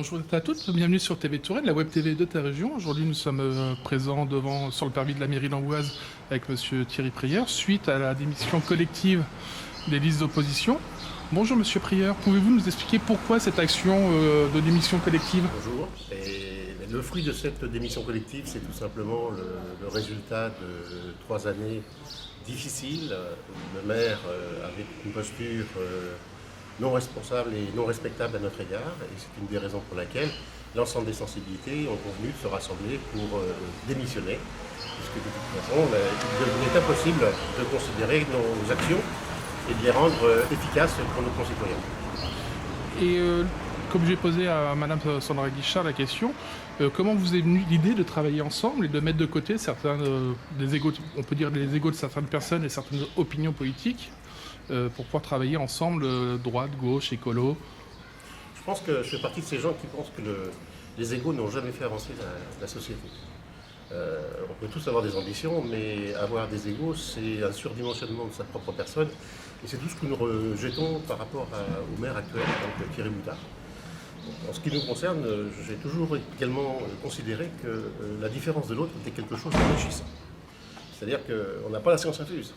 Bonjour à toutes, bienvenue sur TV Touraine, la web TV de ta région. Aujourd'hui, nous sommes présents sur le parvis de la mairie d'Amboise avec monsieur Thierry Prieur, suite à la démission collective des listes d'opposition. Bonjour monsieur Prieur, pouvez-vous nous expliquer pourquoi cette action de démission collective? Bonjour. Et le fruit de cette démission collective, c'est tout simplement le résultat de 3 années difficiles. Le maire avec une posture non responsable et non respectable à notre égard. Et c'est une des raisons pour laquelle l'ensemble des sensibilités ont convenu de se rassembler pour démissionner. Puisque de toute façon, il devenait impossible de considérer nos actions et de les rendre efficaces pour nos concitoyens. Et comme j'ai posé à madame Sandra Guichard la question, comment vous est venue l'idée de travailler ensemble et de mettre de côté certains des égos, on peut dire les égos de certaines personnes et certaines opinions politiques pour pouvoir travailler ensemble, droite, gauche, écolo? Je pense que je fais partie de ces gens qui pensent que les égos n'ont jamais fait avancer la société. On peut tous avoir des ambitions, mais avoir des égos, c'est un surdimensionnement de sa propre personne. Et c'est tout ce que nous rejetons par rapport au maire actuel, donc Thierry Boutard. En ce qui nous concerne, j'ai toujours également considéré que la différence de l'autre était quelque chose d'enrichissant. C'est-à-dire qu'on n'a pas la science infuse.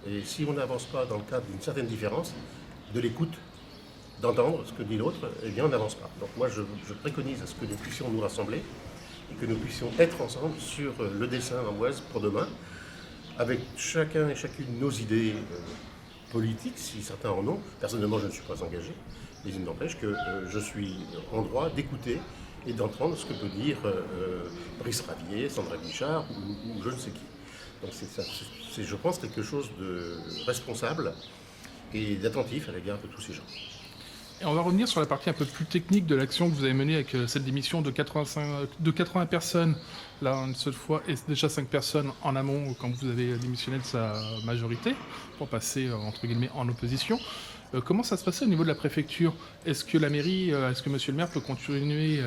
Et si on n'avance pas dans le cadre d'une certaine différence, de l'écoute, d'entendre ce que dit l'autre, eh bien on n'avance pas. Donc moi je préconise à ce que nous puissions nous rassembler et que nous puissions être ensemble sur le dessin d'Amboise pour demain, avec chacun et chacune nos idées politiques, si certains en ont. Personnellement, je ne suis pas engagé, mais il n'empêche que je suis en droit d'écouter et d'entendre ce que peut dire Brice Ravier, Sandra Guichard ou je ne sais qui. Donc c'est, je pense, quelque chose de responsable et d'attentif à l'égard de tous ces gens. Et on va revenir sur la partie un peu plus technique de l'action que vous avez menée avec cette démission de 80 personnes, là une seule fois, et déjà 5 personnes en amont quand vous avez démissionné de sa majorité, pour passer entre guillemets en opposition. Comment ça se passait au niveau de la préfecture? Est-ce que la mairie, est-ce que monsieur le maire peut continuer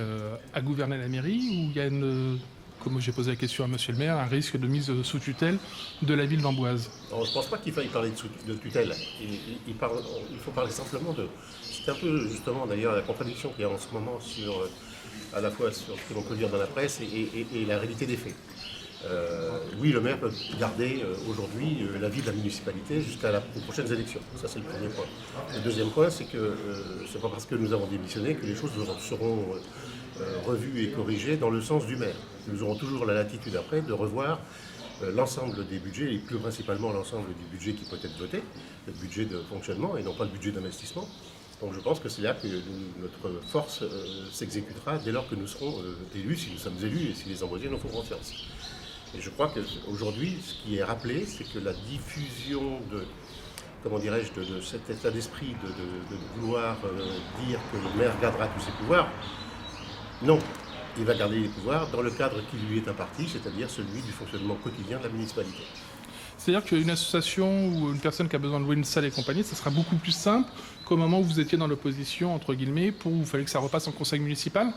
à gouverner la mairie, ou il y a comme j'ai posé la question à monsieur le maire, un risque de mise sous tutelle de la ville d'Amboise? Alors, je ne pense pas qu'il faille parler de tutelle. Il faut parler simplement de... C'est un peu justement d'ailleurs la contradiction qu'il y a en ce moment à la fois sur ce que l'on peut lire dans la presse et la réalité des faits. Oui, le maire peut garder aujourd'hui la vie de la municipalité jusqu'aux prochaines élections. Ça, c'est le premier point. Le deuxième point, c'est que ce n'est pas parce que nous avons démissionné que les choses seront revues et corrigées dans le sens du maire. Nous aurons toujours la latitude après de revoir l'ensemble des budgets, et plus principalement l'ensemble du budget qui peut être voté, le budget de fonctionnement et non pas le budget d'investissement. Donc je pense que c'est là que notre force s'exécutera dès lors que nous serons élus, si nous sommes élus et si les Amboisiens nous font confiance. Et je crois qu'aujourd'hui, ce qui est rappelé, c'est que la diffusion de cet état d'esprit de vouloir dire que le maire gardera tous ses pouvoirs, non, il va garder les pouvoirs dans le cadre qui lui est imparti, c'est-à-dire celui du fonctionnement quotidien de la municipalité. C'est-à-dire qu'une association ou une personne qui a besoin de louer une salle et compagnie, ça sera beaucoup plus simple qu'au moment où vous étiez dans l'opposition, entre guillemets, où il fallait que ça repasse en conseil municipal?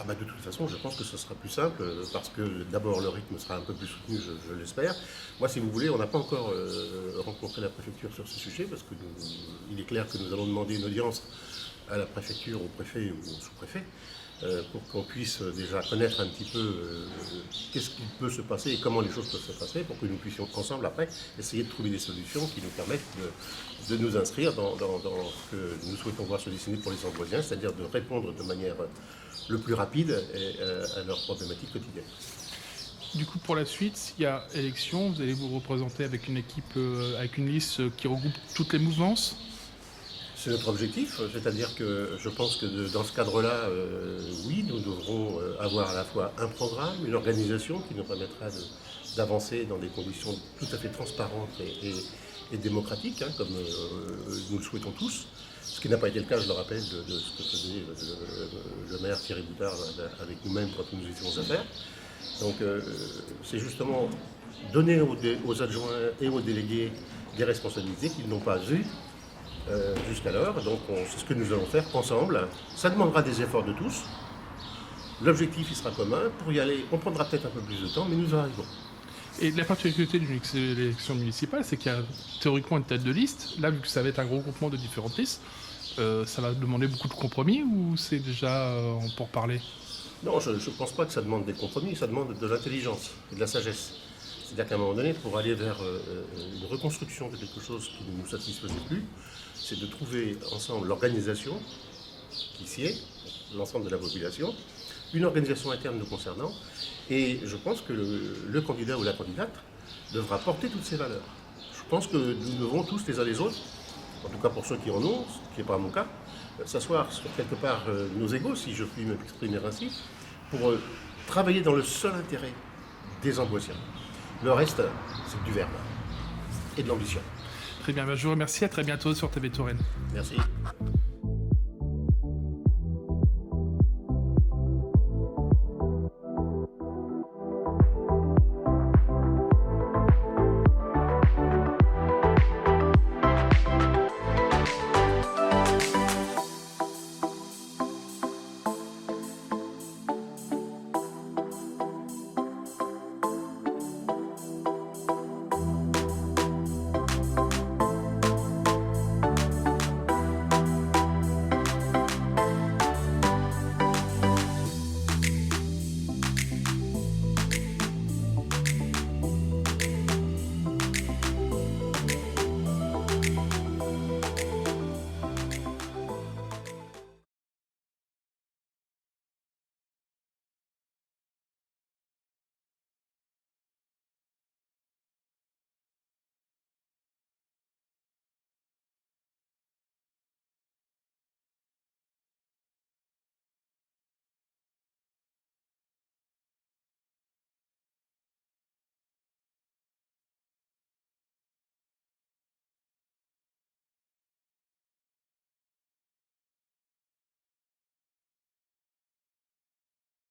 De toute façon, je pense que ce sera plus simple parce que d'abord le rythme sera un peu plus soutenu, je l'espère. Moi, si vous voulez, on n'a pas encore rencontré la préfecture sur ce sujet parce qu'il est clair que nous allons demander une audience à la préfecture, au préfet ou au sous-préfet pour qu'on puisse déjà connaître un petit peu qu'est-ce qui peut se passer et comment les choses peuvent se passer pour que nous puissions ensemble après essayer de trouver des solutions qui nous permettent de nous inscrire dans ce que nous souhaitons voir se dessiner pour les Amboisiens, c'est-à-dire de répondre de manière le plus rapide à leurs problématiques quotidiennes. Du coup, pour la suite, s'il y a élection, vous allez vous représenter avec une équipe, avec une liste qui regroupe toutes les mouvances? C'est notre objectif, c'est-à-dire que je pense que dans ce cadre-là, oui, nous devrons avoir à la fois un programme, une organisation qui nous permettra d'avancer dans des conditions tout à fait transparentes et démocratiques, comme nous le souhaitons tous. Ce qui n'a pas été le cas, je le rappelle, de ce que faisait le maire Thierry Boutard avec nous-mêmes quand nous étions à faire. Donc c'est justement donner aux adjoints et aux délégués des responsabilités qu'ils n'ont pas eues jusqu'alors. Donc c'est ce que nous allons faire ensemble. Ça demandera des efforts de tous. L'objectif il sera commun. Pour y aller, on prendra peut-être un peu plus de temps, mais nous arrivons. Et la particularité d'une élection municipale, c'est qu'il y a théoriquement une tête de liste. Là, vu que ça va être un gros groupement de différentes listes, Ça va demander beaucoup de compromis ou c'est déjà pour parler? Non, je ne pense pas que ça demande des compromis, ça demande de l'intelligence et de la sagesse. C'est-à-dire qu'à un moment donné, pour aller vers une reconstruction de quelque chose qui ne nous satisfaisait plus, c'est de trouver ensemble l'organisation qui s'y est, l'ensemble de la population, une organisation interne nous concernant, et je pense que le candidat ou la candidate devra porter toutes ces valeurs. Je pense que nous devons tous les uns les autres, en tout cas pour ceux qui en ont, ce qui n'est pas mon cas, s'asseoir sur quelque part nos égaux, si je puis m'exprimer ainsi, pour travailler dans le seul intérêt des Amboisiens. Le reste, c'est du verbe et de l'ambition. Très bien, je vous remercie, à très bientôt sur TV Touraine. Merci.